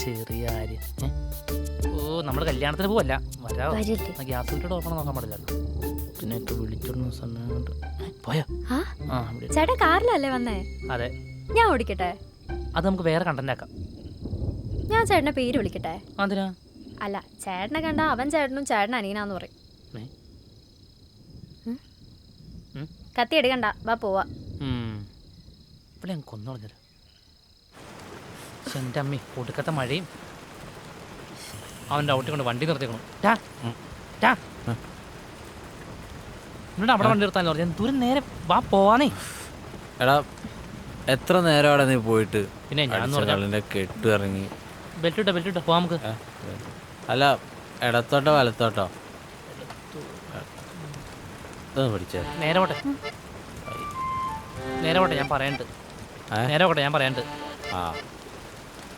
ചെറിയ കാര്യം. ഓ നമ്മൾ കല്യാണത്തിന് പോവല്ല, വരാം. ഗ്യാസ് വീട്ടിൽ ഓർക്കണം നോക്കാൻ പാടില്ല. പിന്നെ വിളിച്ചോണ്ട് സമയം കൊണ്ട് പോയോ? ചേട്ടാ കാറിലല്ലേ വന്നേ? അതെ. ഞാൻ ഓടിക്കട്ടെ? അത് നമുക്ക് വേറെ കണ്ടന്റ് ആക്കാം. ഞാൻ ചേട്ടന്റെ പേര് വിളിക്കട്ടെ? അതിനാ? അല്ല, ചേട്ടനെ കണ്ട അവൻ ചേട്ടനും ചേട്ടൻ അനിയനാന്ന് പറയും. കത്തി എടുക്കണ്ട, വാ പോവാ. ഇവിടെ കൊന്നോളഞ്ഞല്ലോ. എൻ്റെ അമ്മി ഒടുക്കത്തെ മഴയും അവൻ്റെ ഔട്ടി കൊണ്ട് വണ്ടി നിർത്തിക്കണം. എന്നിട്ട് അവിടെ വണ്ടി നിർത്താൻ പറഞ്ഞു. ദൂരം നേരെ വാ പോവാനേ. എടാ എത്ര നേരം അവിടെ നീ പോയിട്ട്? പിന്നെ ഞാൻ കെട്ടു ഇറങ്ങി. ബെൽറ്റ് ഇട്ടോ പോവാം നമുക്ക്. അല്ല ഇടത്തോട്ടോ വലത്തോട്ടോ? പഠിച്ചേ. നേരെ പോട്ടെ ഞാൻ പറയണ്ട്. ആ